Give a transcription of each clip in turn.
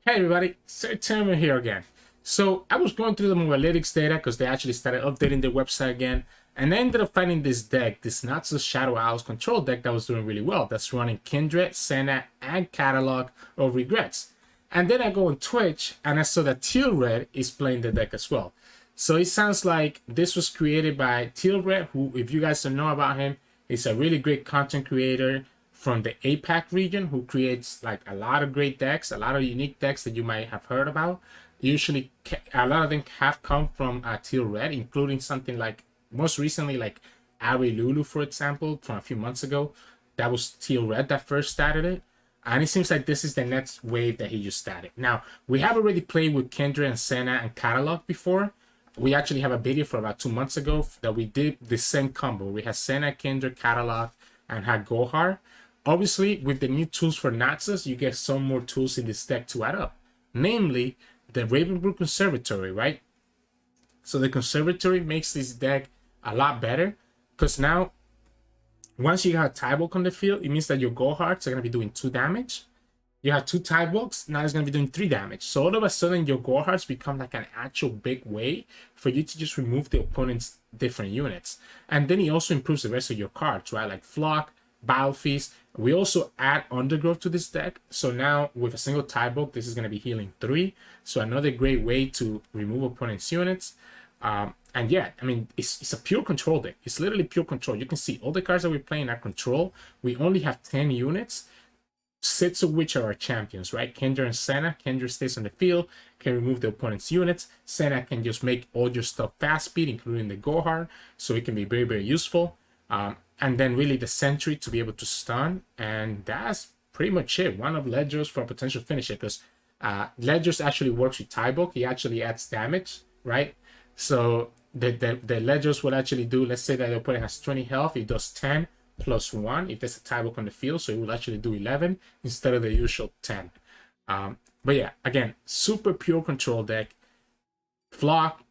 Hey everybody, Sirturmund here again. So I was going through the Mobalytics data because they actually started updating their website again, and I ended up finding this deck, this Naxos Shadow Owls control deck that was doing really well. That's running Kindred, Senna, and Catalog of Regrets. And then I go on Twitch and I saw that Teal Red is playing the deck as well. So it sounds like this was created by Teal Red, who, if you guys don't know about him, is a really great content creator from the APAC region who creates like a lot of great decks, a lot of unique decks that you might have heard about. Usually, a lot of them have come from Teal Red, including something like most recently, like Ari Lulu, for example, from a few months ago. That was Teal Red that first started it. And it seems like this is the next wave that he just started. Now, we have already played with Kindred and Senna and Catalog before. We actually have a video for about 2 months ago that we did the same combo. We had Senna, Kindred, Catalog, and had Gohar. Obviously, with the new tools for Naxos, you get some more tools in this deck to add up. Namely, the Ravenbrook Conservatory, right? So the Conservatory makes this deck a lot better. Because now, once you have Tybaulk on the field, it means that your Gohards are going to be doing 2 damage. You have 2 Tybaulks, now it's going to be doing 3 damage. So all of a sudden, your Gohards become like an actual big way for you to just remove the opponent's different units. And then it also improves the rest of your cards, right? Like Flock, Battle Feast. We also add Undergrowth to this deck. So now with a single Tybaulk, this is going to be healing 3. So another great way to remove opponent's units. And yeah, I mean, it's a pure control deck. It's literally pure control. You can see all the cards that we're playing are control. We only have 10 units, 6 of which are our champions, right? Kindred and Senna. Kindred stays on the field, can remove the opponent's units. Senna can just make all your stuff fast speed, including the Gohar. So it can be very, very useful. And then really the Sentry to be able to stun. And that's pretty much it. One of Ledger's for a potential finisher, because Ledger's actually works with Tybaulk. He actually adds damage, right? So the Ledger's will actually do, let's say that the opponent has 20 health. It does 10 plus 1 if there's a Tybaulk on the field. So it will actually do 11 instead of the usual 10. But yeah, again, super pure control deck. Flock,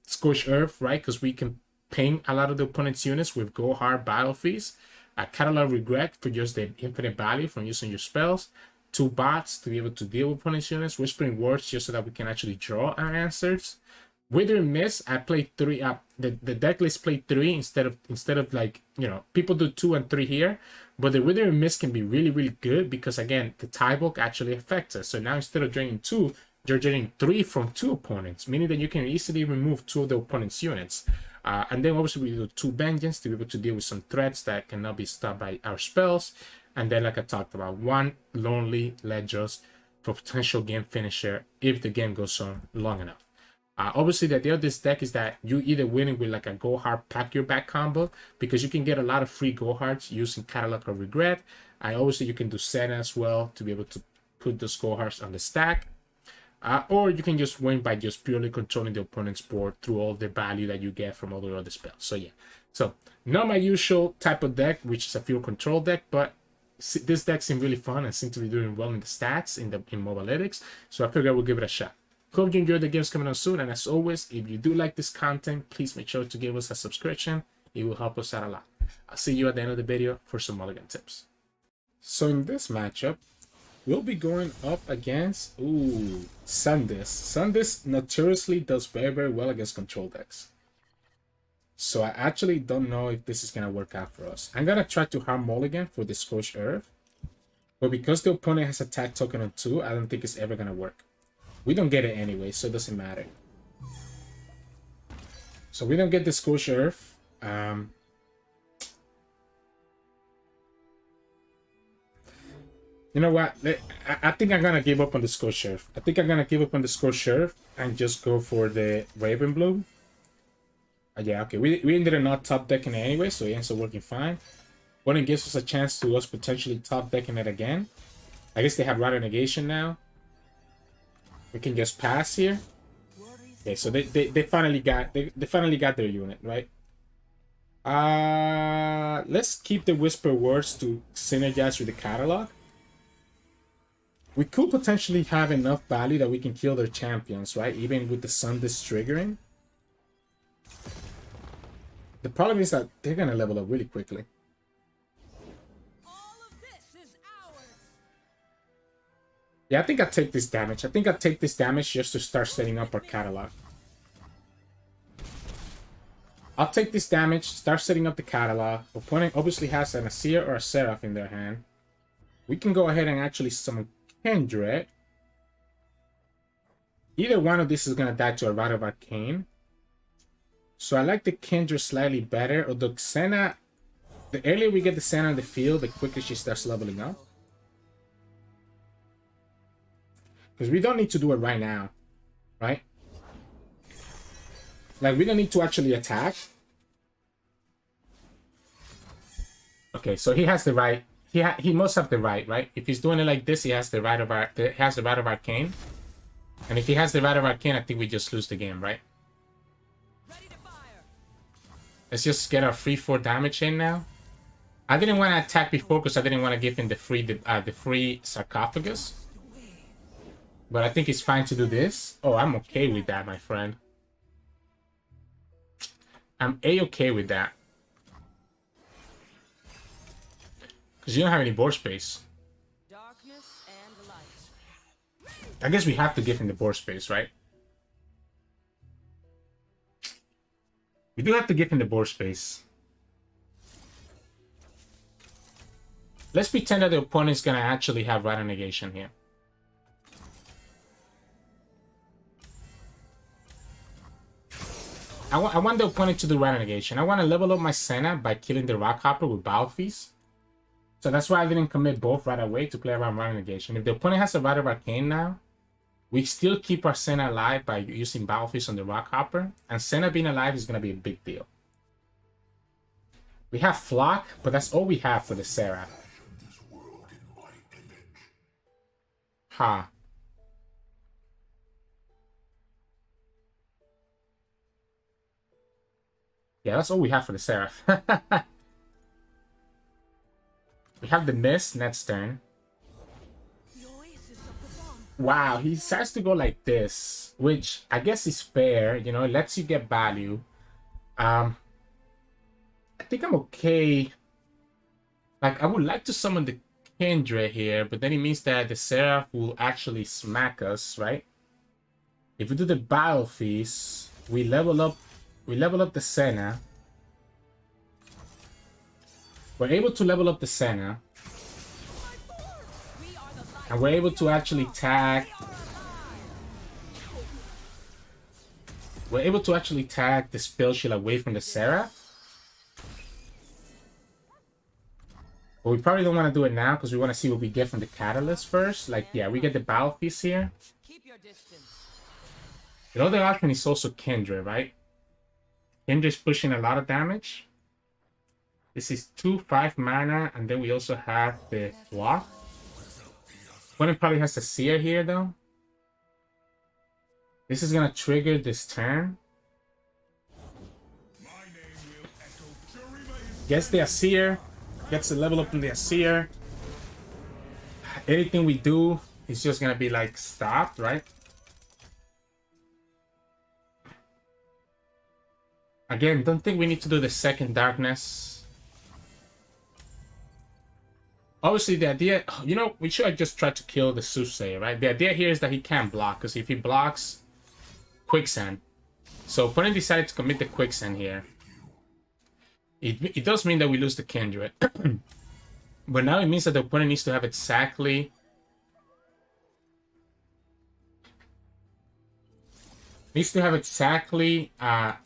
Scorched Earth, right? Because we can ping a lot of the opponent's units with Gohar, Battle Feast, a Catalog Regret for just the infinite value from using your spells, 2 bots to be able to deal with opponent's units, Whispering Words just so that we can actually draw our answers. Wither Miss, I played 3 up. The deck list played 3 instead of like, you know, people do 2 and 3 here, but the Wither Miss can be really, really good because again, the Tybaulk actually affects us. So now instead of draining 2, you're draining 3 from 2 opponents, meaning that you can easily remove 2 of the opponent's units. And then obviously we do 2 Vengeance to be able to deal with some threats that cannot be stopped by our spells. And then, like I talked about, 1 Lonely Ledgers for potential game finisher if the game goes on long enough. Obviously, the idea of this deck is that you either win it with like a Gohard Pack Your Back combo because you can get a lot of free Gohards using Catalog of Regret. Obviously, you can do Senna as well to be able to put those Gohards on the stack. Or you can just win by just purely controlling the opponent's board through all the value that you get from all the other spells. So yeah, so not my usual type of deck, which is a pure control deck, but this deck seemed really fun and seemed to be doing well in the stats in Mobalytics. So I figured I would give it a shot. Hope you enjoyed the games coming on soon. And as always, if you do like this content, please make sure to give us a subscription. It will help us out a lot. I'll see you at the end of the video for some mulligan tips. So in this matchup, we'll be going up against, Sundis. Sundis notoriously does very, very well against control decks. So I actually don't know if this is going to work out for us. I'm going to try to harm mulligan for the Scorched Earth. But because the opponent has attack token on 2, I don't think it's ever going to work. We don't get it anyway, so it doesn't matter. So we don't get the Scorched Earth. You know what? I think I'm going to give up on the Scorched Earth. I think I'm going to give up on the Scorched Earth and just go for the Raven Blue. Yeah, okay. We ended up not top decking it anyway, so it ends up working fine. But it gives us a chance to us potentially top decking it again. I guess they have Rider Negation now. We can just pass here. Okay, so they finally got their unit, right? Let's keep the Whisper Words to synergize with the Catalog. We could potentially have enough value that we can kill their champions, right? Even with the Sundis triggering. The problem is that they're gonna level up really quickly. Yeah, I think I'll take this damage. I think I'll take this damage just to start setting up our catalog. I'll take this damage, start setting up the catalog. Opponent obviously has an Asir or a Seraph in their hand. We can go ahead and actually summon Kindred. Either one of these is going to die to a Rite of Arcane. So I like the Kindred slightly better. Although Senna, the earlier we get the Senna on the field, the quicker she starts leveling up. Because we don't need to do it right now, right? Like, we don't need to actually attack. Okay, so he has the right. He must have the right? If he's doing it like this, he has the right of Arcane. And if he has the right of Arcane, I think we just lose the game, right? Let's just get our free 4 damage in now. I didn't want to attack before because I didn't want to give him the free sarcophagus. But I think it's fine to do this. Oh, I'm okay with that, my friend. I'm A-okay with that. Because you don't have any board space. Darkness and light. I guess we have to give him the board space, right? We do have to give him the board space. Let's pretend that the opponent's going to actually have Rider Negation here. I want the opponent to do Rider Negation. I want to level up my Senna by killing the Rockhopper with Battlefield. So that's why I didn't commit both right away to play around Rider Negation. If the opponent has a Rider of Arcane now, we still keep our Senna alive by using Battlefield on the Rockhopper. And Senna being alive is going to be a big deal. We have Flock, but that's all we have for the Seraph. Ha. Yeah, that's all we have for the Seraph. We have the Mist next turn. Wow, he decides to go like this, which I guess is fair. You know, it lets you get value. I think I'm okay. Like, I would like to summon the Kindred here, but then it means that the Seraph will actually smack us, right? If we do the Battle Feast, we level up the Senna. We're able to level up the Senna. And we're able to actually tag. We're able to actually tag the Spell Shield away from the Seraph. But we probably don't want to do it now because we want to see what we get from the Catalyst first. Like, yeah, we get the Battle Feast here. The other option is also Kindred, right? Kindred's pushing a lot of damage. This is 2/5 mana, and then we also have the Flock. Opponent probably has the Seer here, though. This is gonna trigger this turn. Gets the Seer. Gets the level up in the Seer. Anything we do is just gonna be like stopped, right? Again, don't think we need to do the second Darkness. Obviously, the idea, you know, we should have just tried to kill the Soothsayer, right? The idea here is that he can't block, because if he blocks, Quicksand. So opponent decided to commit the Quicksand here. It does mean that we lose the Kindred. But now it means that the opponent needs to have exactly...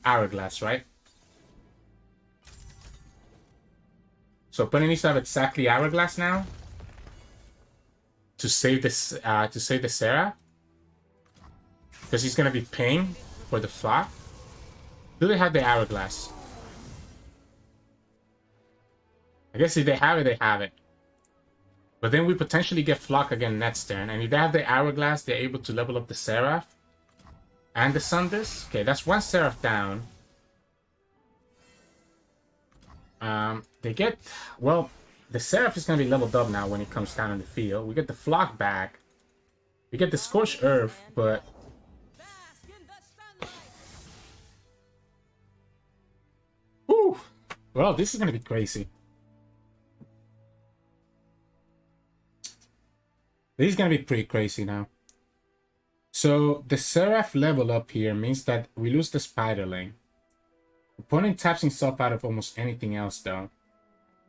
Hourglass, right? So opponent needs to have exactly Hourglass now to save this the Seraph, because he's gonna be paying for the Flock. Do they have the Hourglass? I guess if they have it, they have it. But then we potentially get Flock again next turn, and if they have the Hourglass, they're able to level up the Seraph and the Sunders. Okay, that's one Seraph down. They get, well, the Seraph is going to be leveled up now when it comes down in the field. We get the Flock back. We get the Scorched Earth, but... Whew! Well, this is going to be crazy. This is gonna be pretty crazy now. So the Seraph level up here means that we lose the Spiderling. Opponent taps himself out of almost anything else though.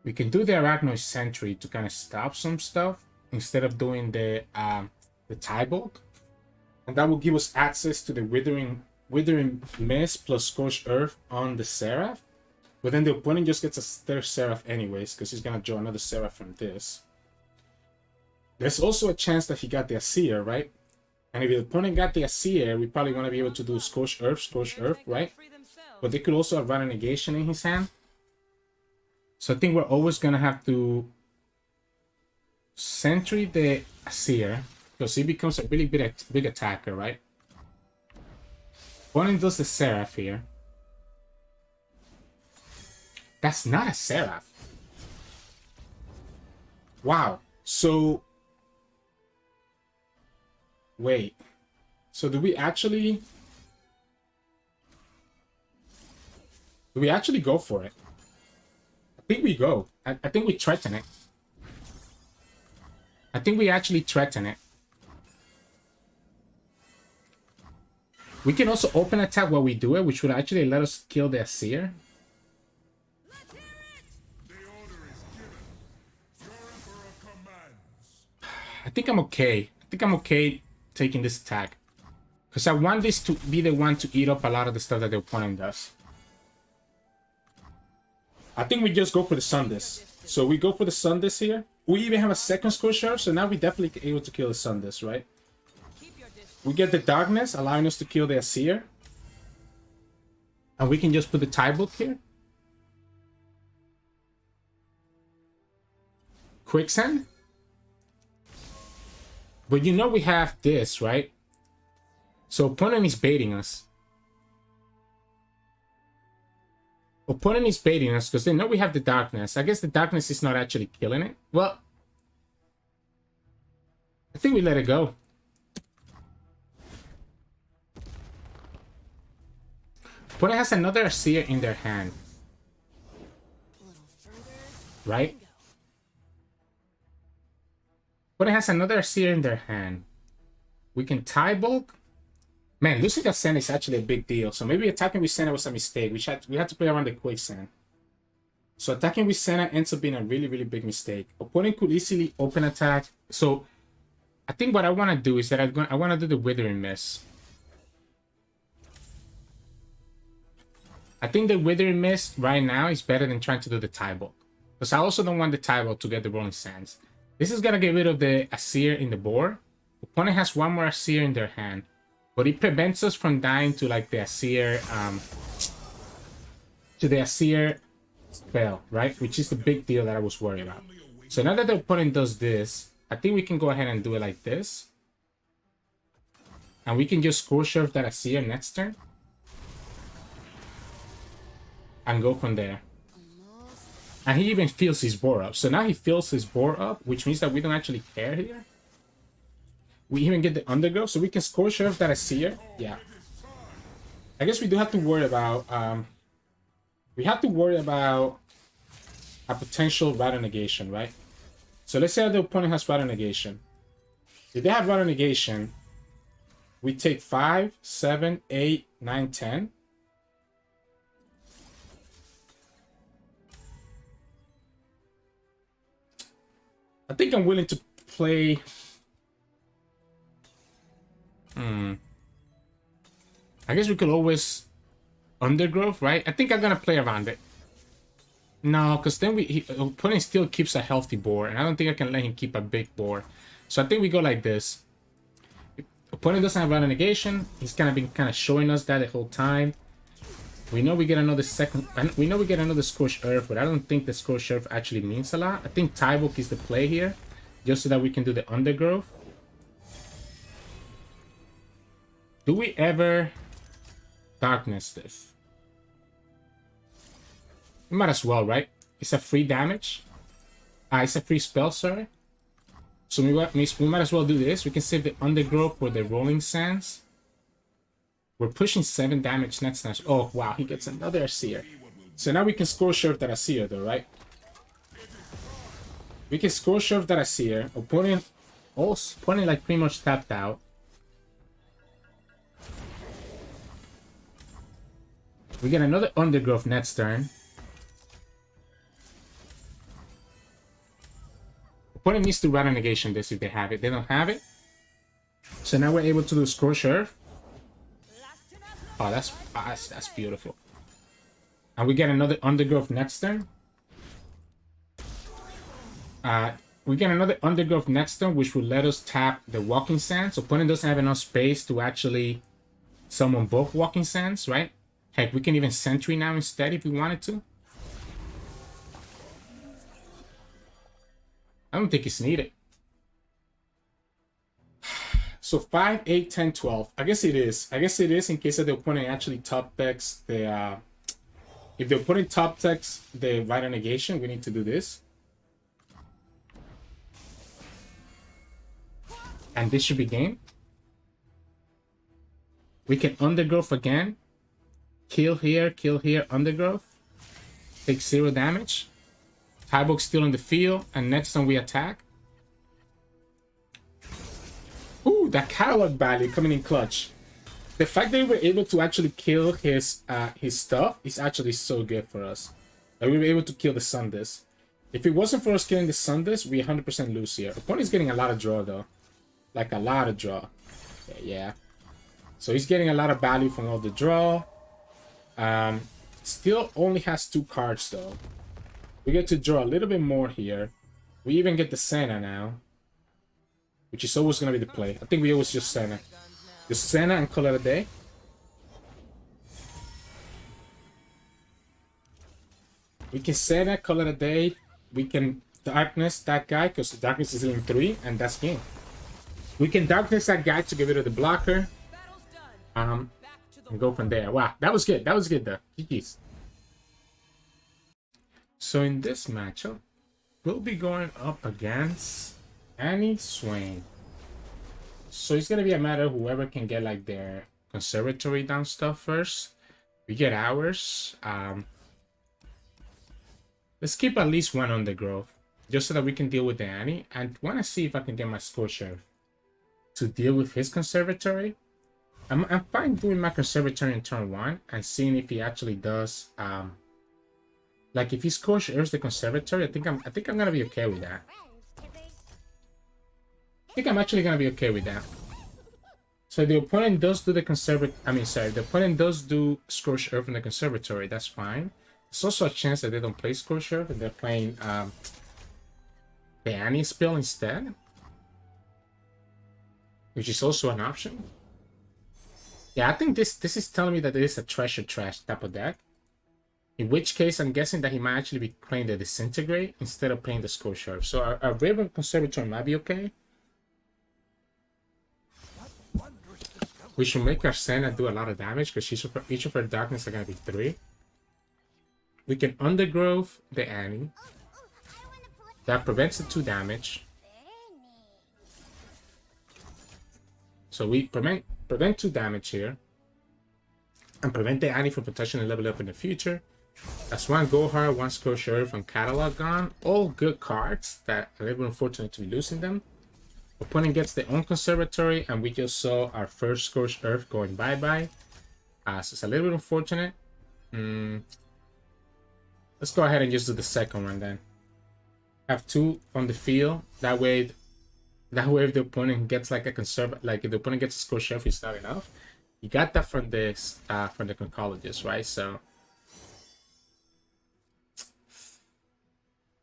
We can do the Arachnoid Sentry to kind of stop some stuff instead of doing the Tybaulk. And that will give us access to the Withering Mist plus Scorched Earth on the Seraph. But then the opponent just gets a third Seraph anyways, because he's gonna draw another Seraph from this. There's also a chance that he got the Asir, right? And if the opponent got the Asir, we probably want to be able to do Scorched Earth, right? But they could also have run a negation in his hand. So I think we're always gonna have to Sentry the Asir, because he becomes a really big attacker, right? Opponent does the Seraph here. That's not a Seraph. Wow. So wait. So do we actually go for it? I think we go. I think we threaten it. I think we actually threaten it. We can also open attack while we do it, which would actually let us kill the Asir. I think I'm okay. I think I'm okay taking this attack. Because I want this to be the one to eat up a lot of the stuff that the opponent does. I think we just go for the Sundisk. So we go for the Sundisk here. We even have a second Scorched Earth, so now we're definitely able to kill the Sundisk, right? We get the Darkness, allowing us to kill the Asir. And we can just put the Tybaulk here. Quicksand. But you know we have this, right? So opponent is baiting us. Opponent is baiting us because they know we have the Darkness. I guess the Darkness is not actually killing it. Well, I think we let it go. Opponent has another Asir in their hand. Right? Opponent has another Asir in their hand. We can Tybaulk. Man, losing that Senna is actually a big deal. So maybe attacking with Senna was a mistake. We had to play around the Quicksand. So attacking with Senna ends up being a really, really big mistake. Opponent could easily open attack. So I think what I want to do is that I want to do the Withering Mist. I think the Withering Mist right now is better than trying to do the Tybaulk. Because I also don't want the Tybaulk to get the Rolling Sands. This is going to get rid of the Asir in the board. Opponent has one more Asir in their hand. But it prevents us from dying to like the Asir, spell, right? Which is the big deal that I was worried about. So now that the opponent does this, I think we can go ahead and do it like this. And we can just Scorched Earth that Asir next turn. And go from there. And he even fills his board up. So now he fills his board up, which means that we don't actually care here. We even get the Undergrowth, so we can Scorched Earth that Asir. Yeah. I guess we do have to worry about a potential Rattle Negation, right? So let's say the opponent has Rattle Negation. If they have Rattle Negation, we take 5, 7, 8, 9, 10. I think I'm willing to play. I guess we could always Undergrowth, right? I think I'm gonna play around it. No, because then opponent still keeps a healthy board, and I don't think I can let him keep a big board. So I think we go like this. If opponent doesn't have Rattle Negation, he's been showing us that the whole time. We know we get another Scorched Earth, but I don't think the Scorched Earth actually means a lot. I think Tybaulk is the play here, just so that we can do the Undergrowth. Do we ever Darkness this? We might as well, right? It's a free damage. It's a free spell, sorry. So we might as well do this. We can save the Undergrowth for the Rolling Sands. We're pushing 7 damage net snatch. Oh, wow, he gets another Asir. So now we can Scorched Earth that Asir, though, right? We can Scorched Earth that Asir. Opponent Also, opponent like pretty much tapped out. We get another Undergrowth next turn. Opponent needs to Rattle Negation this if they have it. They don't have it. So now we're able to do Scorched Earth. Oh, that's beautiful. And we get another Undergrowth next turn. We get another Undergrowth next turn, which will let us tap the Walking Sands. So opponent doesn't have enough space to actually summon both Walking Sands, right? Heck, we can even Sentry now instead if we wanted to. I don't think it's needed. So 5, 8, 10, 12. I guess it is. I guess it is in case that the opponent actually top decks the... if the opponent top decks the Vital Negation, we need to do this. And this should be game. We can Undergrowth again. Kill here, Undergrowth. Take 0 damage. Tybaulk still in the field, and next time we attack. Ooh, that Catalog value coming in clutch. The fact that we were able to actually kill his stuff is actually so good for us. That we were able to kill the Sundisk. If it wasn't for us killing the Sundisk, we 100% lose here. Opponent's getting a lot of draw though. Like a lot of draw. Yeah. So he's getting a lot of value from all the draw. Still only has 2 cards though. We get to draw a little bit more here. We even get the Senna now. Which is always going to be the play. I think we always just Senna. Just Senna and call it a day. We can Senna, call it a day. We can Darkness that guy because the Darkness is in 3 and that's game. We can Darkness that guy to get rid of the blocker. And go from there. Wow, that was good. That was good though. GG's. So in this matchup, we'll be going up against Annie Swain. So it's gonna be a matter of whoever can get like their conservatory down stuff first. We get ours. Let's keep at least 1 Undergrowth, just so that we can deal with the Annie. And want to see if I can get my Scorcher to deal with his conservatory. I'm fine doing my conservatory in turn 1 and seeing if he actually does. Like if he Scorched Earths the conservatory, I think I'm gonna be okay with that. I think I'm actually gonna be okay with that. So the opponent does do the the opponent does do Scorched Earth in the conservatory. That's fine. There's also a chance that they don't play Scorched Earth and they're playing the Annie spell instead, which is also an option. Yeah, I think this is telling me that it is a treasure trash type of deck. In which case, I'm guessing that he might actually be playing the Disintegrate instead of playing the Scorched Earth. So our Raven Conservatory might be okay. We should make our Senna do a lot of damage because each of her Darkness are going to be 3. We can Undergrowth the Annie. That prevents the 2 damage. So we prevent 2 damage here. And prevent the Annie from potentially level up in the future. That's 1 Gohar, 1 Scorched Earth, and Catalog gone. All good cards that are a little unfortunate to be losing them. Opponent gets their own conservatory, and we just saw our first Scorched Earth going bye-bye. So it's a little bit unfortunate. Let's go ahead and just do the second one then. Have 2 on the field. That way if the opponent gets like a if the opponent gets a Scorched Earth, it's not enough. You got that from this from the Conchologist, right? So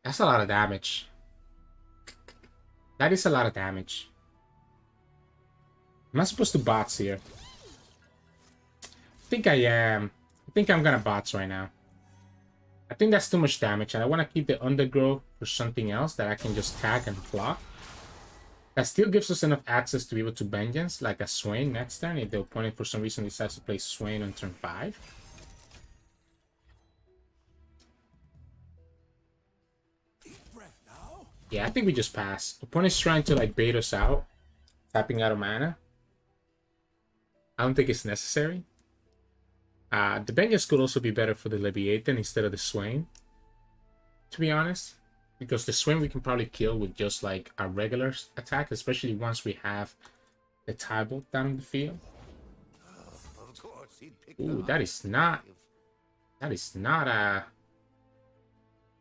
that's a lot of damage. That is a lot of damage. Am I supposed to bots here? I think I am. I think I'm gonna bots right now. I think that's too much damage, and I want to keep the Undergrowth for something else that I can just tag and block. That still gives us enough access to be able to Vengeance, like a Swain next turn, if the opponent for some reason decides to play Swain on turn 5. Yeah, I think we just pass. Opponent's trying to like bait us out, tapping out of mana. I don't think it's necessary. The Vengeance could also be better for the Leviathan instead of the Swain, to be honest. Because the Swain we can probably kill with just like a regular attack, especially once we have the Tybaulk down in the field. Ooh, that is not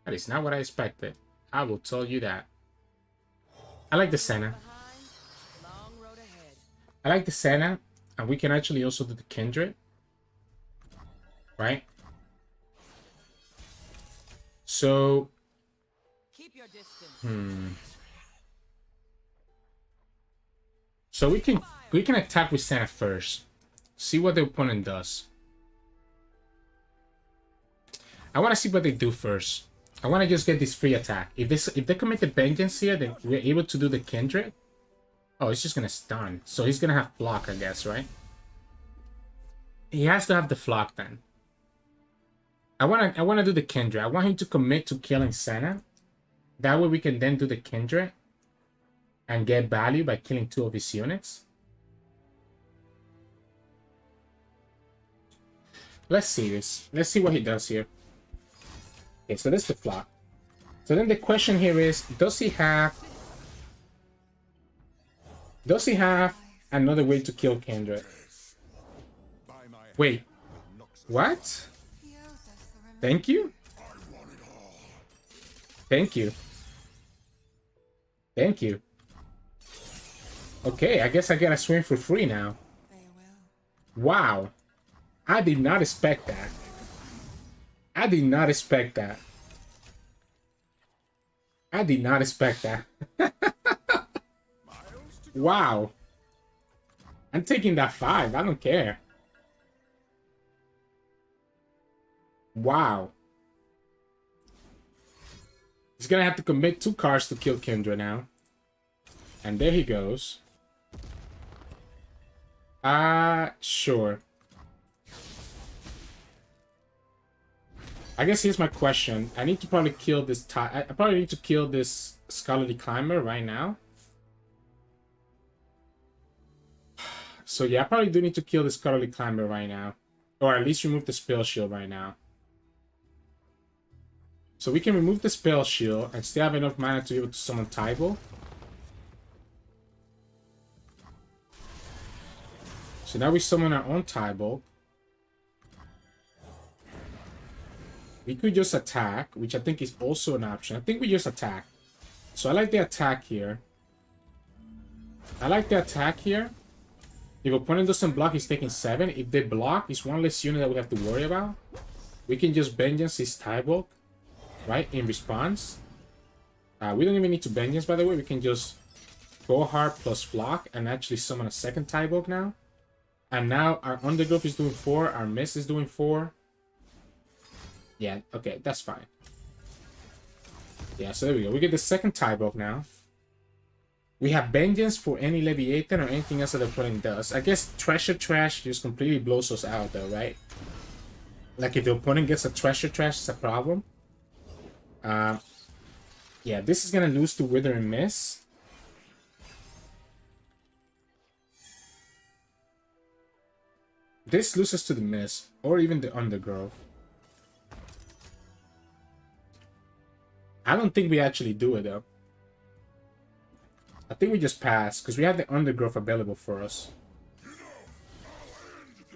what I expected. I will tell you that. I like the Senna. I like the Senna, and we can actually also do the Kindred, right? So, so we can attack with Senna first. See what the opponent does. I want to see what they do first. I want to just get this free attack. If they commit the Vengeance here, then we're able to do the Kindred. Oh, he's just gonna stun. So he's gonna have block, I guess, right? He has to have the flock then. I wanna do the Kindred. I want him to commit to killing Senna. That way we can then do the Kindred and get value by killing 2 of his units. Let's see this. Let's see what he does here. Okay, so that's the flock. So then the question here is, does he have another way to kill Kindred? Wait, what? Thank you? Thank you. Thank you. Okay, I guess I get a Swain for free now. Wow. I did not expect that. I did not expect that. I did not expect that. Wow. I'm taking that 5. I don't care. Wow. He's gonna have to commit 2 cards to kill Kindred now. And there he goes. Sure. I guess here's my question. I need to probably kill this I probably need to kill this Scholarly Climber right now. So yeah, I probably do need to kill the Scholarly Climber right now. Or at least remove the Spell Shield right now. So we can remove the Spell Shield and still have enough mana to be able to summon Tybaulk. So now we summon our own Tybaulk. We could just attack, which I think is also an option. I think we just attack. So I like the attack here. I like the attack here. If opponent doesn't block, he's taking 7. If they block, it's 1 less unit that we have to worry about. We can just Vengeance his Tybaulk, right, in response. We don't even need to Vengeance, by the way. We can just go hard plus Flock and actually summon a second Tybaulk now. And now our Undergrowth is doing 4. Our Mist is doing 4. Yeah, okay, that's fine. Yeah, so there we go. We get the second Tybaulk now. We have Vengeance for any Leviathan or anything else that the opponent does. I guess Treasure Trash just completely blows us out though, right? Like if the opponent gets a Treasure Trash, it's a problem. Yeah, this is gonna lose to Wither and Miss. This loses to the Miss, or even the Undergrowth. I don't think we actually do it though. I think we just pass, because we have the Undergrowth available for us.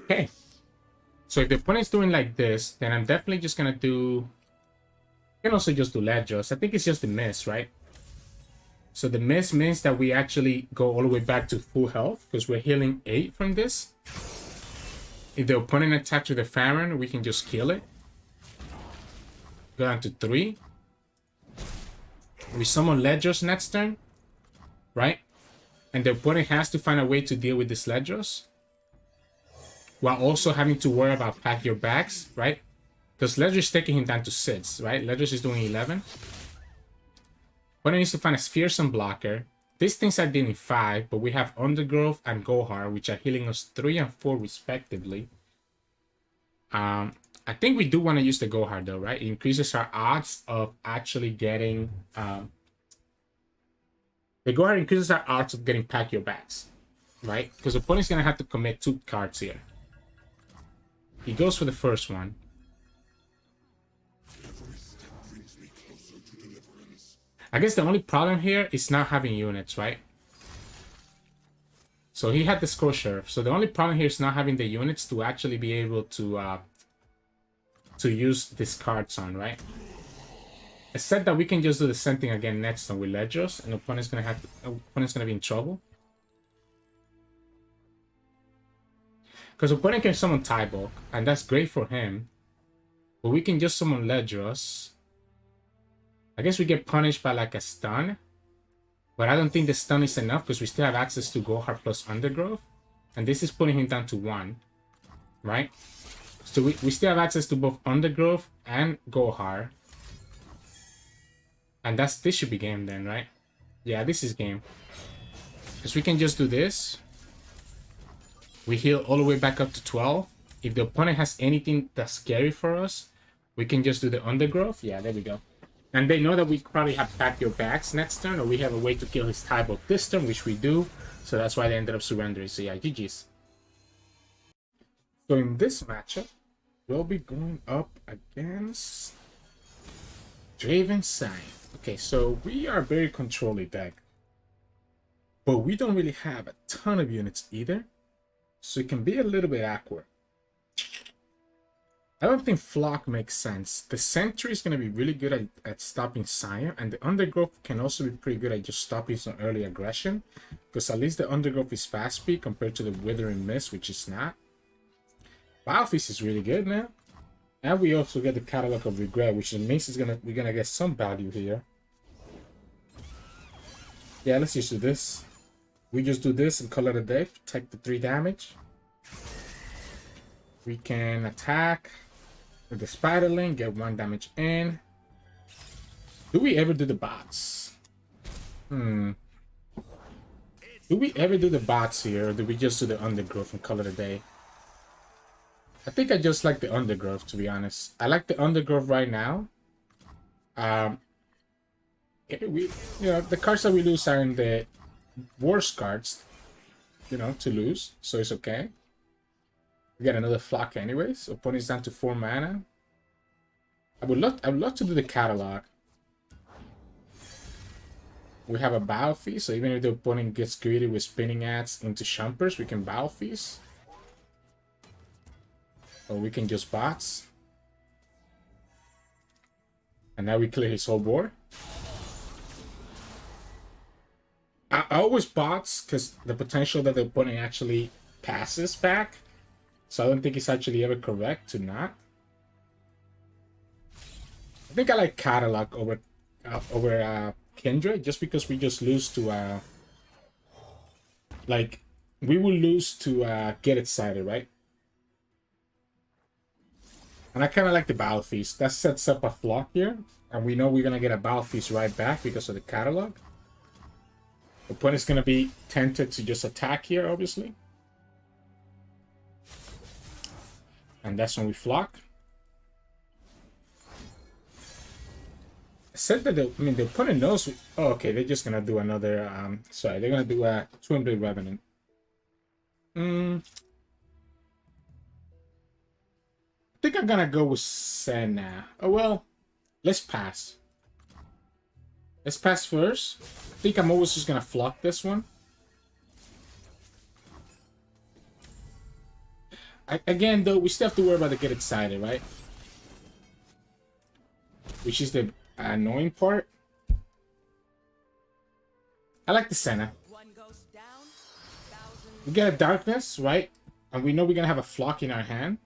Okay. So if the opponent's doing like this, then I'm definitely just going to do... I can also just do Ledros. I think it's just the Miss, right? So the Miss means that we actually go all the way back to full health, because we're healing 8 from this. If the opponent attacks with a Farron, we can just kill it. Go down to 3. We summon Ledros next turn. Right? And the opponent has to find a way to deal with this Ledros. While also having to worry about pack your bags, right? Because Ledros is taking him down to 6, right? Ledros is doing 11. Opponent needs to find a fearsome blocker. These things are dealing 5, but we have Undergrowth and Gohar, which are healing us 3 and 4 respectively. I think we do want to use the Gohar though, right? It increases our odds of actually getting... The Gohar increases our odds of getting pack your bags, right? Because the opponent's going to have to commit 2 cards here. He goes for the first one. I guess the only problem here is not having units, right? So he had the score sheriff. So the only problem here is not having the units to actually be able to use these cards on, right? Except that we can just do the same thing again next time with Ledros, and the opponent's gonna be in trouble. Because opponent can summon Tybaulk, and that's great for him. But we can just summon Ledros. I guess we get punished by like a stun. But I don't think the stun is enough because we still have access to Gohar plus Undergrowth. And this is putting him down to 1. Right? So we still have access to both Undergrowth and Gohar. And this should be game then, right? Yeah, this is game. Because we can just do this. We heal all the way back up to 12. If the opponent has anything that's scary for us, we can just do the Undergrowth. Yeah, there we go. And they know that we probably have Pack Your Bags next turn, or we have a way to kill his Tybaulk this turn, which we do. So that's why they ended up surrendering. So yeah, GG's. So in this matchup, we'll be going up against Draven Sion. Okay, so we are very controlling deck. But we don't really have a ton of units either. So it can be a little bit awkward. I don't think Flock makes sense. The Sentry is going to be really good at stopping Sion, and the Undergrowth can also be pretty good at just stopping some early aggression, because at least the Undergrowth is fast speed compared to the Withering Mist, which is not. Battlefield is really good now, and we also get the Catalog of Regret, which means we're gonna get some value here. Yeah, let's just do this. We just do this and call it a day. Take the 3 damage. We can attack with the Spiderling, get 1 damage in. Do we ever do the bots? Do we ever do the bots here, or do we just do the Undergrowth and call it a day? I think I just like the Undergrowth, to be honest. I like the Undergrowth right now. The cards that we lose are in the worst cards, to lose, so it's okay. We get another Flock anyways. Opponent's down to 4 mana. I would love to do the Catalog. We have a Battle Feast, so even if the opponent gets greedy with Spinning Ads into Shumpers, we can Battle Feast. Or we can just bots. And now we clear his whole board. I always bots because the potential that the opponent actually passes back. So I don't think it's actually ever correct to not. I think I like Catalog over Kindred, just because we just lose to we will lose to Get Excited, right? And I kind of like the Battle Feast. That sets up a Flock here, and we know we're gonna get a Battle Feast right back because of the Catalog. The opponent's gonna be tempted to just attack here, obviously. And that's when we Flock. I said that the opponent knows. Oh, okay, they're just gonna do another. Sorry, they're gonna do a Twin-Blade Revenant. I think I'm gonna go with Senna. Oh well, let's pass. Let's pass first. I think I'm always just gonna Flock this one. Again, though, we still have to worry about the Get Excited, right? Which is the annoying part. I like the Senna. We get a Darkness, right? And we know we're gonna have a Flock in our hand.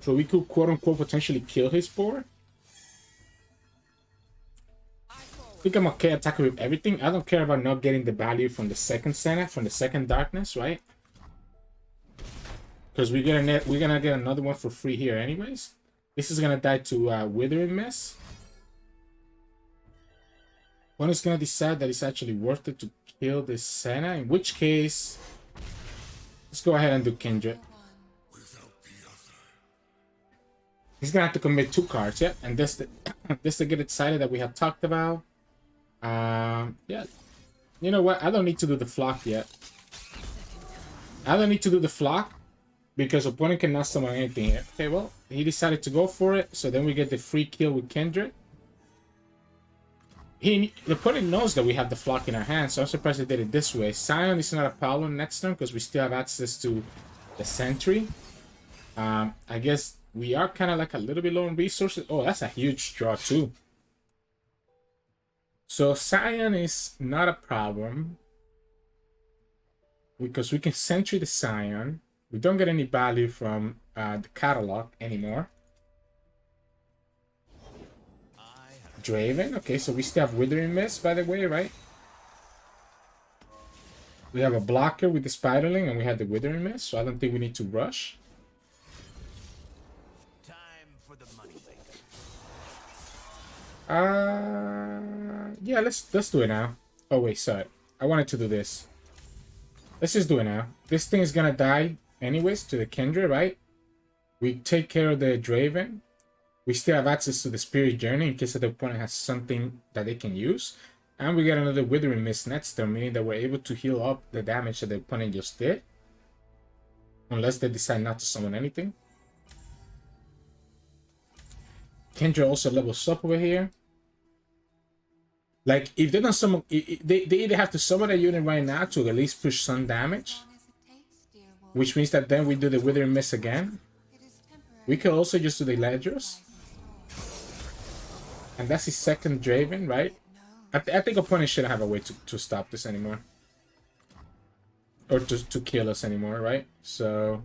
So we could quote-unquote potentially kill his board. I think I'm okay attacking with everything. I don't care about not getting the value from the second Senna, from the second Darkness, right? Because we're gonna get another one for free here anyways. This is gonna die to Withering Mist. One is gonna decide that it's actually worth it to kill this Senna, in which case let's go ahead and do Kindred. He's gonna have to commit 2 cards, yeah, and this the Get Excited that we have talked about. Yeah, you know what? I don't need to do the Flock yet. I don't need to do the Flock because opponent cannot summon anything here. Okay, well, he decided to go for it, so then we get the free kill with Kindred. The opponent knows that we have the flock in our hand, so I'm surprised they did it this way. Sion is not a problem next turn because we still have access to the sentry. I guess we are kind of like a little bit low on resources. Oh, that's a huge draw too. So Sion is not a problem because we can sentry the Sion. We don't get any value from the catalog anymore. Draven. Okay, so we still have Withering Mist, by the way, right? We have a blocker with the Spiderling, and we have the Withering Mist, so I don't think we need to rush. Time for the money Yeah, let's do it now. Oh wait, sorry. I wanted to do this. Let's just do it now. This thing is gonna die anyways to the Kindred, right? We take care of the Draven. We still have access to the Spirit Journey in case the opponent has something that they can use. And we get another Withering Mist next turn, meaning that we're able to heal up the damage that the opponent just did. Unless they decide not to summon anything. Kindred also levels up over here. Like, if they don't summon... They either have to summon a unit right now to at least push some damage. Which means that then we do the Withering Mist again. We could also just do the Ledgers. And that's his second Draven, right? I think opponent shouldn't have a way to stop this anymore. Or to kill us anymore, right? So...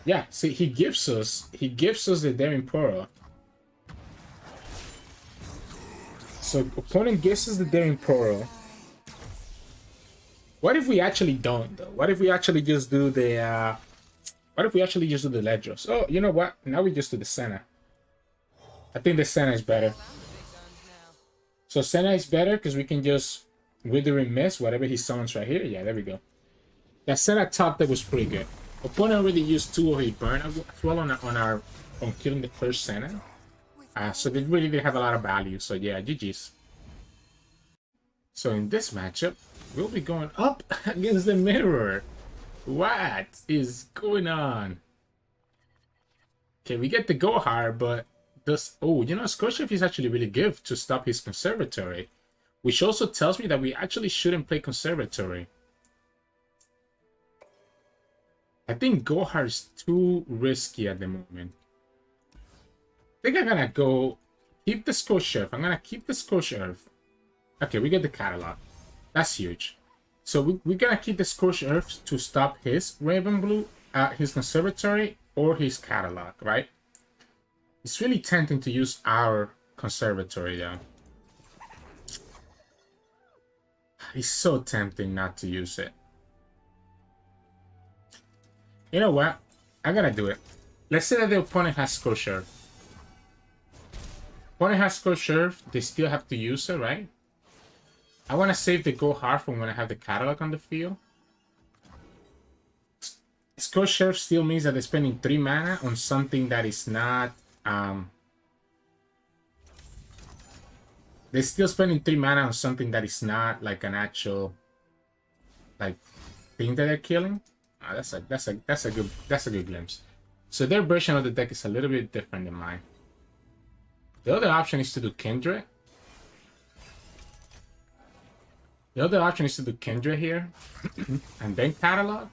yeah, see, he gives us the Daring Poro. So opponent gives us the Daring Poro. What if we actually don't, though? What if we actually just do the... what if we actually just do the Ledgers? Oh, you know what? Now we just do the Senna. I think the Senna is better. So Senna is better because we can just Withering Mist whatever he summons right here. Yeah, there we go. That Senna top that was pretty good. Opponent already used 2 of his burn as well on killing the first Senna. So they really did have a lot of value. So yeah, GG's. So in this matchup, we'll be going up against the Mirror. What is going on? Okay, we get the Gohar, but does... oh, you know, Scorchef is actually really good to stop his Conservatory. Which also tells me that we actually shouldn't play Conservatory. I think Gohar is too risky at the moment. I think I'm gonna go keep the Scorchef. I'm gonna keep the Scorchef. Okay, we get the Catalog. That's huge. So we're gonna keep the Scorched Earth to stop his Raven Blue, his Conservatory, or his Catalog, right? It's really tempting to use our Conservatory, though. It's so tempting not to use it. You know what? I'm gonna do it. Let's say that the opponent has Scorched Earth. Opponent has Scorched Earth, they still have to use it, right? I want to save the Go Hard from when I have the Catalog on the field. Scorched Earth still means that they're spending 3 mana on something that is not... they're still spending 3 mana on something that is not like an actual like thing that they're killing. That's a good glimpse. So their version of the deck is a little bit different than mine. The other option is to do Kindred. The other option is to do Kindred here and then Catalog.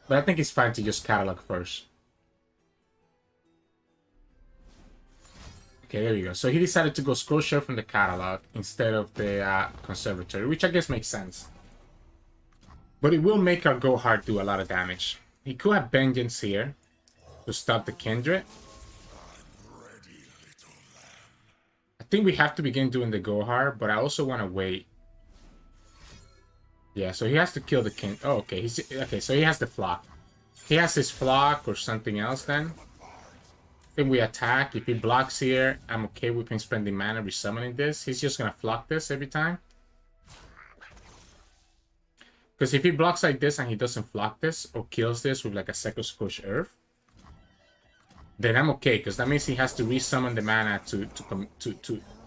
But I think it's fine to just Catalog first. Okay, there we go. So he decided to go Scorcher from the Catalog instead of the Conservatory, which I guess makes sense. But it will make our Go Hard do a lot of damage. He could have Vengeance here to stop the Kindred. I think we have to begin doing the Go Hard, but I also want to wait. Yeah, so he has to kill the king. Oh, okay. Okay, so he has the flock. He has his flock or something else then. Then we attack. If he blocks here, I'm okay with him spending mana resummoning this. He's just going to flock this every time. Because if he blocks like this and he doesn't flock this or kills this with like a second Scorched Earth, then I'm okay, because that means he has to resummon the mana to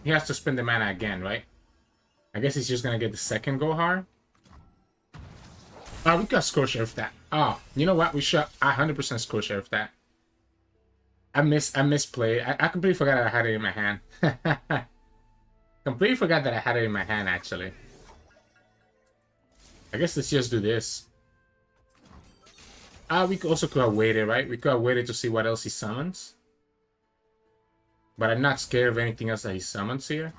he has to spend the mana again, right? I guess he's just gonna get the second Go Hard. Oh, we got score sheriff that. Oh, you know what? We should 100% score sheriff that. I misplayed. I completely forgot that I had it in my hand. Completely forgot that I had it in my hand, actually. I guess let's just do this. We also could have waited, right? We could have waited to see what else he summons. But I'm not scared of anything else that he summons here.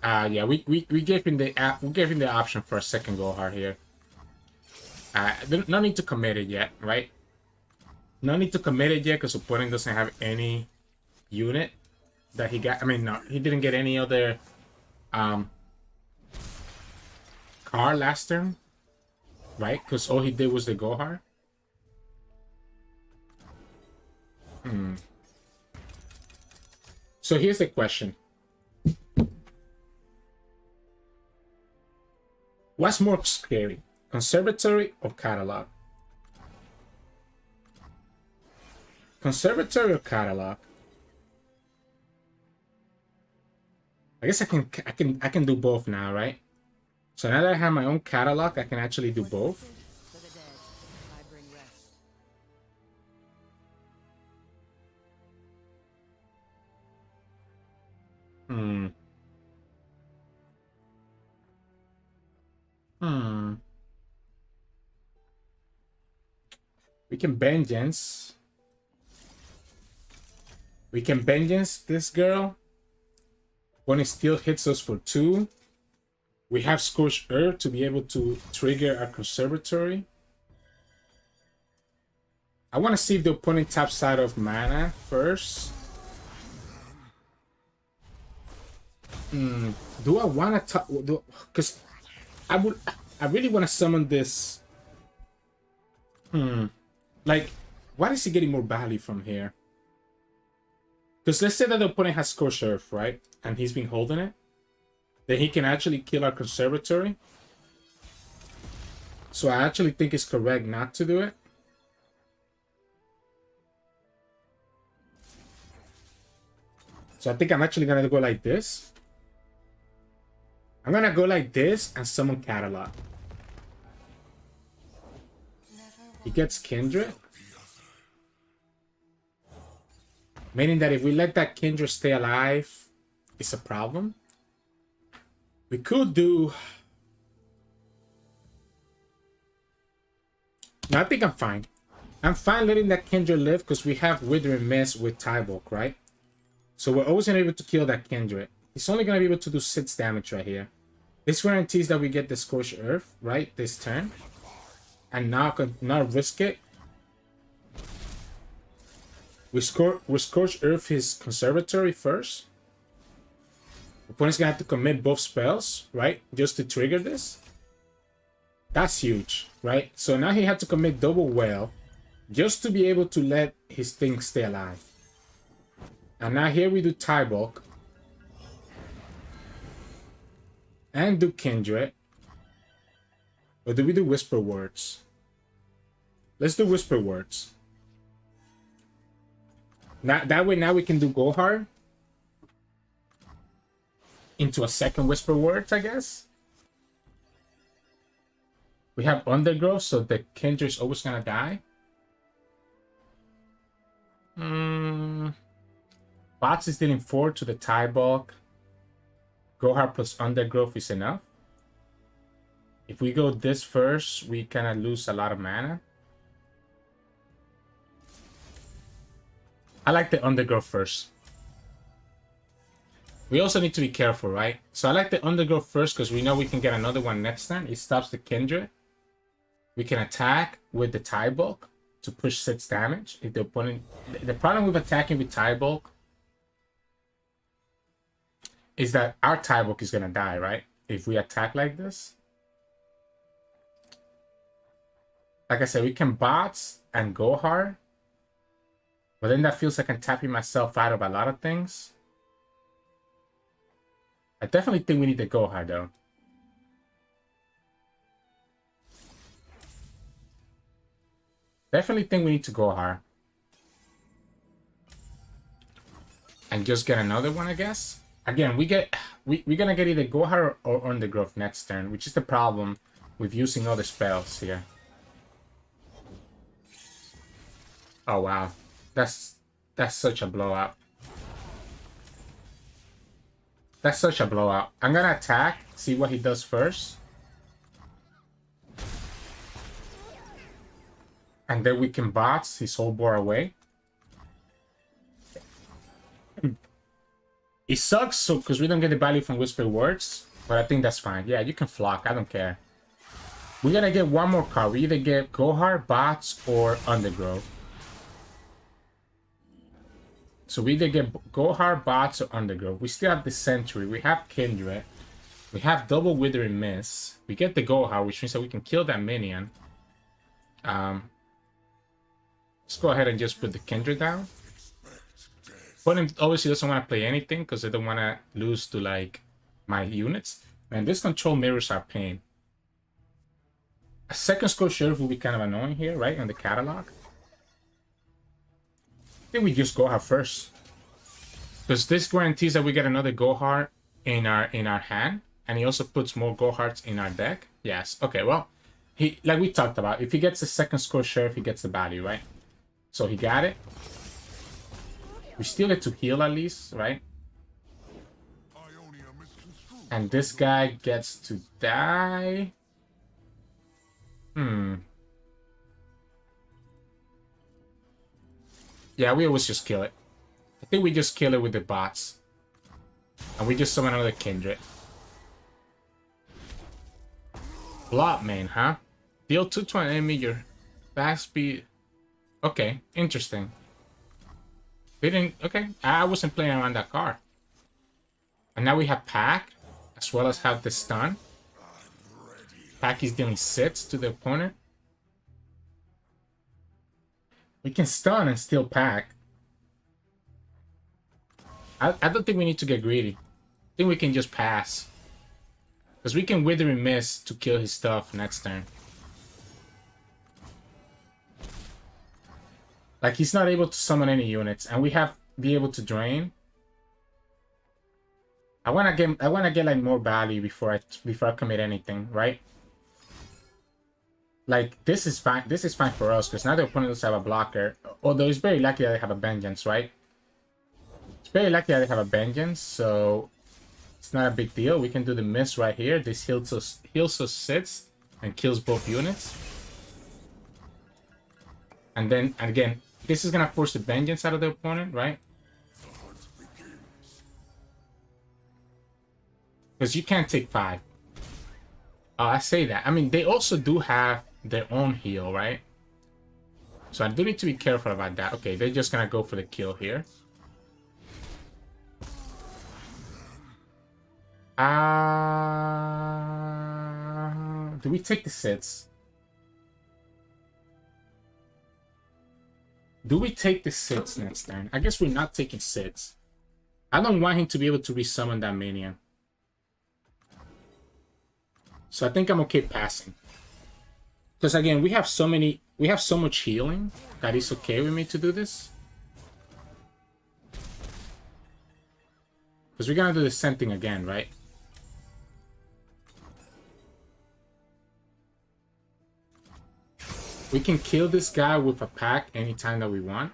Yeah, we gave him the option for a second go hard here. No need to commit it yet, right? No need to commit it yet because opponent doesn't have any unit that he got. I mean, no, he didn't get any other card last turn, right? Because all he did was the Gohar. So here's the question. What's more scary, conservatory or catalog? Conservatory or catalog? I guess I can do both now, right? So now that I have my own catalog, I can actually do both. We can vengeance. We can vengeance this girl. When it still hits us for 2. We have Scorched Earth to be able to trigger our conservatory. I want to see if the opponent taps out of mana first. Do I want to? Because I really want to summon this. Like, why is he getting more value from here? Because let's say that the opponent has Scorched Earth, right? And he's been holding it. Then he can actually kill our conservatory. So I actually think it's correct not to do it. So I think I'm actually going to go like this. I'm going to go like this and summon Catalog. He gets Kindred. Meaning that if we let that Kindred stay alive, it's a problem. We could do... No, I think I'm fine. I'm fine letting that Kindred live because we have Withering Mist with Tybaulk, right? So we're always going to be able to kill that Kindred. He's only going to be able to do 6 damage right here. This guarantees that we get the Scorched Earth, right, this turn. And now not risk it. We Scorched Earth his conservatory first. Opponent's gonna have to commit both spells, right? Just to trigger this. That's huge, right? So now he had to commit double well just to be able to let his thing stay alive. And now here we do Tybaulk. And do Kindred. Or do we do Whisper Words? Let's do Whisper Words. Now, that way now we can do Gohar into a second Whisper Words, I guess. We have Undergrowth, so the Kindred is always gonna die. Bots is dealing 4 to the Tybaulk. Gohar plus Undergrowth is enough. If we go this first, we kind of lose a lot of mana. I like the Undergrowth first. We also need to be careful, right? So I like the Undergrowth first because we know we can get another one next turn. It stops the Kindred. We can attack with the Tybaulk to push 6 damage. If the opponent... The problem with attacking with Tybaulk is that our Tybaulk is going to die, right? If we attack like this. Like I said, we can bots and go hard. But then that feels like I'm tapping myself out of a lot of things. I definitely think we need to go hard, though. Definitely think we need to go hard. And just get another one, I guess. Again, we're gonna get either Gohar or Undergrowth next turn, which is the problem with using other spells here. Oh wow, that's such a blowout. That's such a blowout. I'm gonna attack, see what he does first. And then we can bots his whole board away. It sucks so because we don't get the value from Whispered Words, but I think that's fine. Yeah, you can flock, I don't care. We're gonna get one more card. We either get Gohar, Bots, or Undergrowth. So we either get Gohar, Bots, or Undergrowth. We still have the Sentry. We have Kindred. We have double Withering Miss. We get the Gohar, which means that we can kill that minion. Let's go ahead and just put the Kindred down. Opponent obviously doesn't want to play anything because they don't want to lose to like my units. Man, this control mirrors our pain. A second score sheriff will be kind of annoying here, right? On the catalog. I think we just Gohar first. Because this guarantees that we get another Gohar in our hand. And he also puts more Goharts in our deck. Yes. Okay, well, he like we talked about, if he gets the second score sheriff, he gets the value, right? So he got it. We still get to heal at least, right? And this guy gets to die. Yeah, we always just kill it. I think we just kill it with the bots. And we just summon another Kindred. Blot main, huh? Deal 2 to an enemy, your fast speed. Okay, interesting. We didn't. Okay, I wasn't playing around that card. And now we have Pack, as well as have the stun. Pack is dealing 6 to the opponent. We can stun and still Pack. I don't think we need to get greedy. I think we can just pass. Because we can Withering Miss to kill his stuff next turn. Like, he's not able to summon any units, and we have be able to drain. I wanna get like more value before I commit anything, right? Like, this is fine. This is fine for us because now the opponent does have a blocker. Although it's very likely that they have a vengeance, right? It's very likely that they have a vengeance, so it's not a big deal. We can do the miss right here. This heals us 6 and kills both units. And then again, this is gonna force the vengeance out of the opponent, right? Because you can't take 5. I say that. I mean, they also do have their own heal, right? So I do need to be careful about that. Okay, they're just gonna go for the kill here. Do we take the sits? Do we take the sits next turn? I guess we're not taking sits. I don't want him to be able to resummon that minion. So I think I'm okay passing. Because again, we have so much healing that it's okay with me to do this. Because we're gonna do the same thing again, right? We can kill this guy with a pack anytime that we want.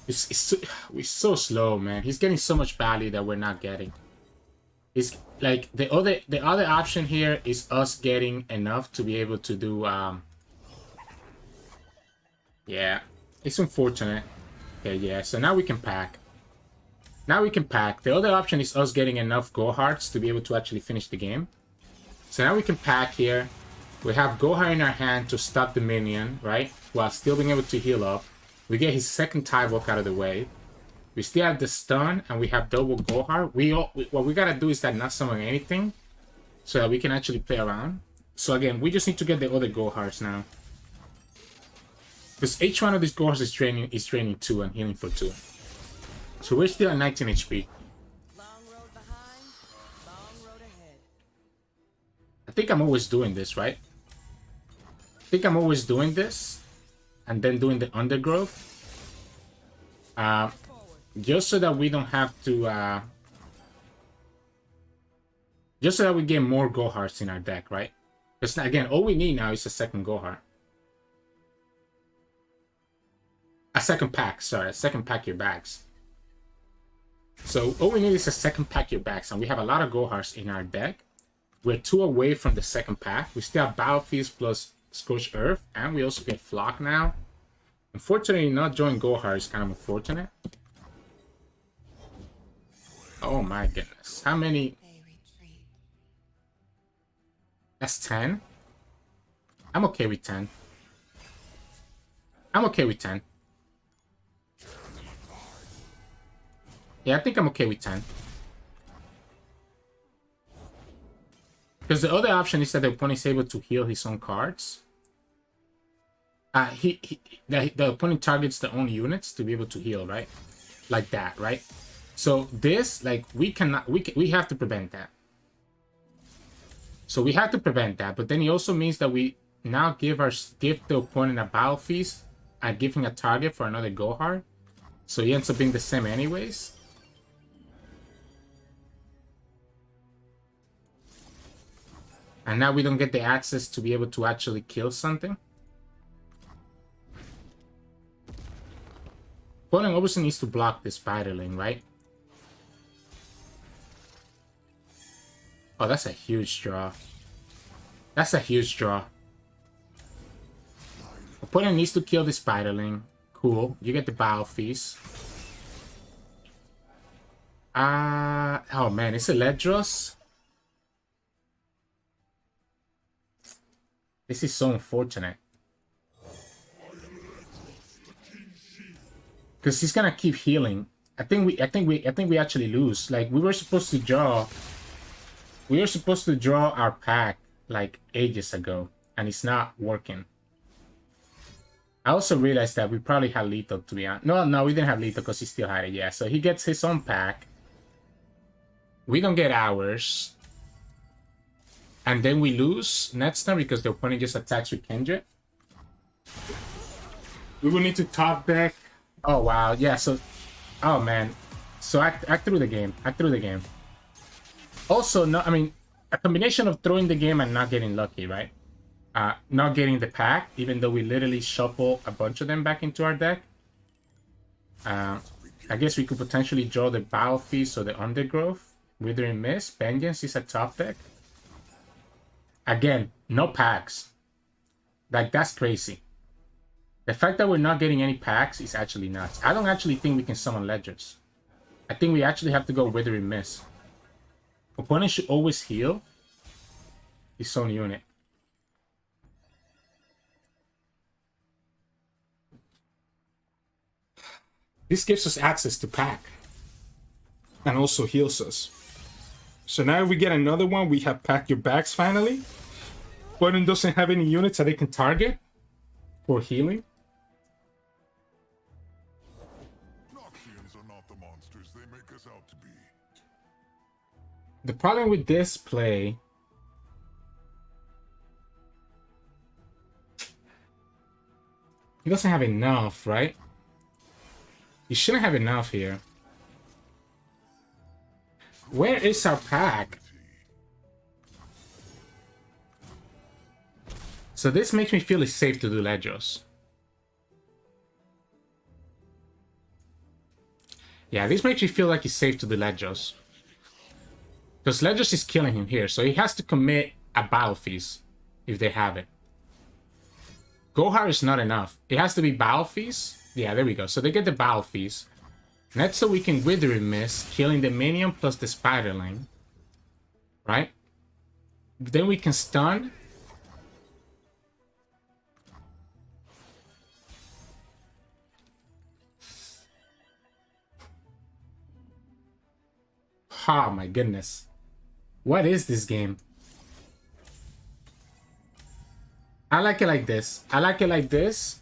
We're so slow, man. He's getting so much value that we're not getting. It's like the other option here is us getting enough to be able to do yeah, it's unfortunate. Okay, yeah, so now we can pack. Now we can pack. The other option is us getting enough Goharts to be able to actually finish the game. So now we can pack here. We have Gohar in our hand to stop the minion, right? While still being able to heal up. We get his second Tybaulk out of the way. We still have the stun, and we have double Gohar. What we gotta do is that not summon anything, so that we can actually play around. So again, we just need to get the other Gohars now. Because each one of these Gohars is training 2 and healing for 2. So we're still at 19 HP. I think I'm always doing this, right? I think I'm always doing this. And then doing the Undergrowth. Uh, just so that we don't have to... just so that we get more Go Hearts in our deck, right? Because again, all we need now is a second Go Heart. A second pack, sorry. A second pack your bags. So all we need is a second pack your bags. And we have a lot of Go Hearts in our deck. We're 2 away from the second pack. We still have Battle Feast plus Scorched Earth. And we also get Flock now. Unfortunately, not drawing Go Heart is kind of unfortunate. Oh my goodness. How many? That's 10. I'm okay with 10. I'm okay with 10. Yeah, I think I'm okay with 10. Because the other option is that the opponent is able to heal his own cards. The opponent targets the own units to be able to heal, right? Like that, right? So this, like, we have to prevent that. So we have to prevent that. But then it also means that we now give the opponent a Battle Feast and give him a target for another Go Hard. So he ends up being the same anyways. And now we don't get the access to be able to actually kill something. Opponent obviously needs to block this Spiderling, right? Oh, that's a huge draw. That's a huge draw. Opponent needs to kill the Spiderling. Cool. You get the Battle Feast. Oh man, it's a Ledros. This is so unfortunate. Because he's gonna keep healing. I think we actually lose. Like we were supposed to draw. We were supposed to draw our pack like ages ago, and it's not working. I also realized that we probably had lethal, to be honest. No, we didn't have lethal because he still had it. Yeah, so he gets his own pack. We don't get ours. And then we lose next time because the opponent just attacks with Kindred. We will need to top deck. Oh, wow. Yeah, so... Oh, man. So I threw the game. Also, no, I mean, a combination of throwing the game and not getting lucky, right? Not getting the pack, even though we literally shuffle a bunch of them back into our deck. I guess we could potentially draw the Battle Feast or the Undergrowth. Withering Mist. Vengeance is a top deck. Again, no packs. Like, that's crazy. The fact that we're not getting any packs is actually nuts. I don't actually think we can summon Ledgers. I think we actually have to go Withering Mist. Opponent should always heal his own unit. This gives us access to pack. And also heals us. So now if we get another one, we have Pack Your Bags finally. Opponent doesn't have any units that they can target for healing. Noxians are not the monsters they make us out to be. The problem with this play... He doesn't have enough, right? He shouldn't have enough here. Where is our pack? So this makes me feel it's safe to do Ledros. Yeah, this makes me feel like it's safe to do Ledros. Because Ledros is killing him here, so he has to commit a Battle Feast if they have it. Gohar is not enough. It has to be Battle Feast. Yeah, there we go. So they get the Battle Feast. Next, so we can Withering Mist, killing the minion plus the Spiderling. Right? Then we can stun. Oh my goodness. What is this game? I like it like this. I like it like this.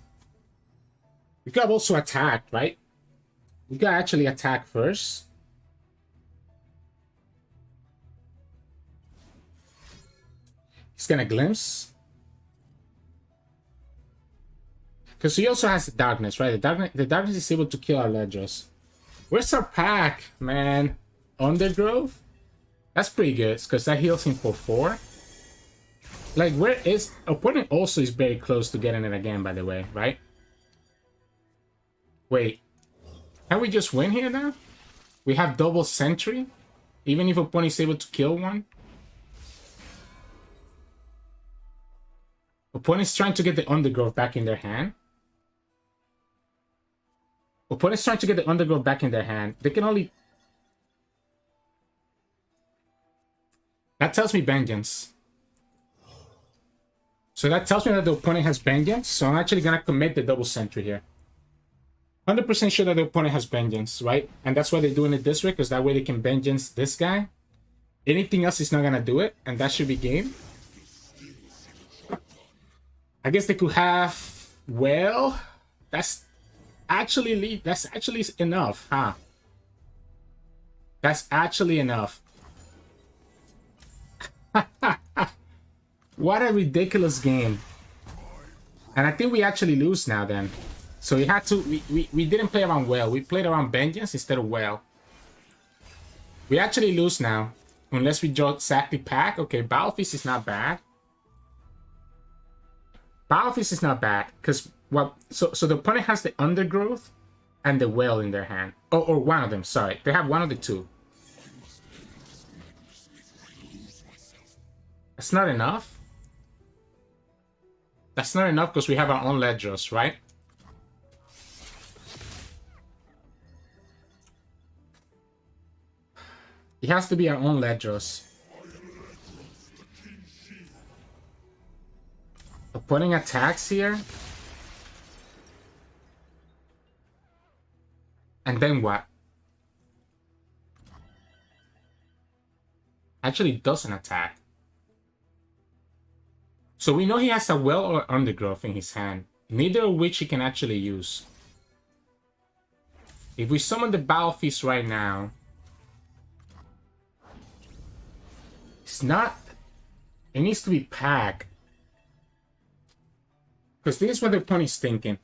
You could have also attacked, right? You gotta actually attack first. He's gonna glimpse. Because he also has the darkness, right? The darkness is able to kill our Ledros. Where's our pack, man? Undergrowth? That's pretty good, because that heals him for 4. Like, where is... Opponent also is very close to getting it again, by the way, right? Wait. Can we just win here now? We have double sentry? Even if opponent is able to kill one? Opponent's trying to get the Undergrowth back in their hand. Opponent's trying to get the Undergrowth back in their hand. They can only... That tells me Vengeance. So that tells me that the opponent has Vengeance. So I'm actually going to commit the double sentry here. 100% sure that the opponent has Vengeance, right? And that's why they're doing it this way, because that way they can Vengeance this guy. Anything else is not going to do it, and that should be game. I guess they could have... Well, that's actually enough, huh? That's actually enough. What a ridiculous game. And I think we actually lose now then. So we had to... We didn't play around well. We played around Vengeance instead of well. We actually lose now. Unless we draw exactly pack. Okay, Battlefield is not bad. Battlefield is not bad. Because... Well, so the opponent has the Undergrowth and the Well in their hand. Or one of them, sorry. They have one of the two. That's not enough. That's not enough because we have our own Ledros, right? It has to be our own Ledros. Opponent attacks here. And then what? Actually doesn't attack. So we know he has a Well or Undergrowth in his hand, neither of which he can actually use. If we summon the Battlefield right now, it's not... It needs to be packed. Because this is what the opponent is thinking.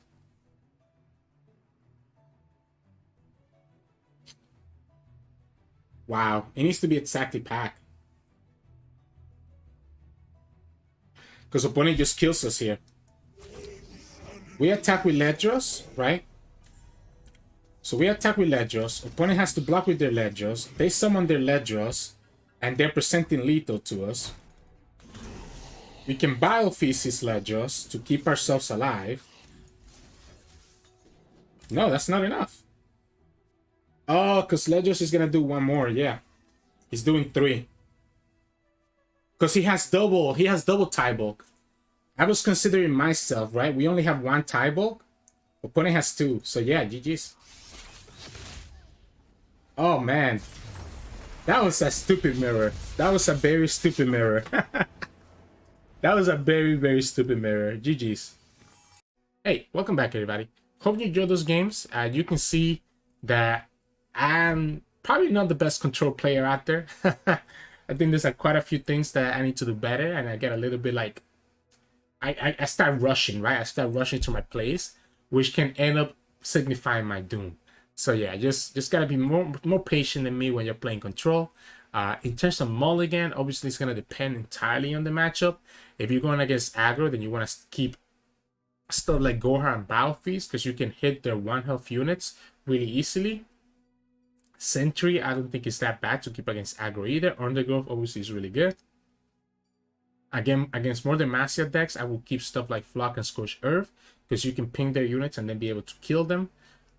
Wow, it needs to be exactly packed. Because opponent just kills us here. We attack with Ledros, right? So we attack with Ledros. Opponent has to block with their Ledros. They summon their Ledros. And they're presenting lethal to us. We can Biofeast his Ledros to keep ourselves alive. No, that's not enough. Oh, because Ledros is going to do one more, yeah. He's doing 3. Because he has double Tybaulk. I was considering myself, right? We only have 1 Tybaulk. Opponent has 2. So yeah, GG's. Oh man. That was a stupid mirror. That was a very stupid mirror. That was a very, very stupid mirror. GG's. Hey, welcome back everybody. Hope you enjoyed those games. You can see that I'm probably not the best control player out there. I think there's quite a few things that I need to do better, and I get a little bit like I start rushing, right? I start rushing to my plays, which can end up signifying my doom. So yeah, just gotta be more patient than me when you're playing control. In terms of mulligan, obviously it's gonna depend entirely on the matchup. If you're going against aggro, then you want to keep stuff like Gohar and Battlefield because you can hit their 1 health units really easily. Sentry, I don't think it's that bad to keep against aggro either. Undergrowth obviously is really good. Again, against more Demacia decks, I will keep stuff like Flock and Scorched Earth because you can ping their units and then be able to kill them.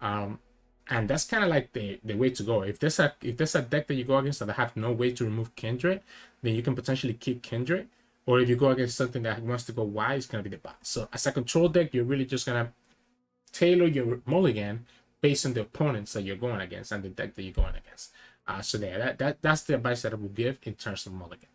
And that's kind of like the way to go. If there's a deck that you go against that have no way to remove Kindred, then you can potentially keep Kindred. Or if you go against something that wants to go wide, it's going to be the bot. So as a control deck, you're really just going to tailor your mulligan based on the opponents that you're going against and the deck that you're going against. So there, that's the advice that I will give in terms of mulligan.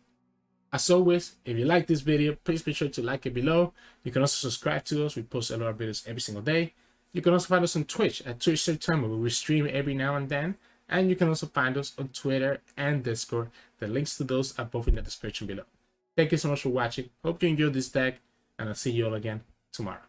As always, if you like this video, please be sure to like it below. You can also subscribe to us. We post a lot of videos every single day. You can also find us on Twitch at Twitch Sirturmund, where we stream every now and then. And you can also find us on Twitter and Discord. The links to those are both in the description below. Thank you so much for watching. Hope you enjoyed this deck, and I'll see you all again tomorrow.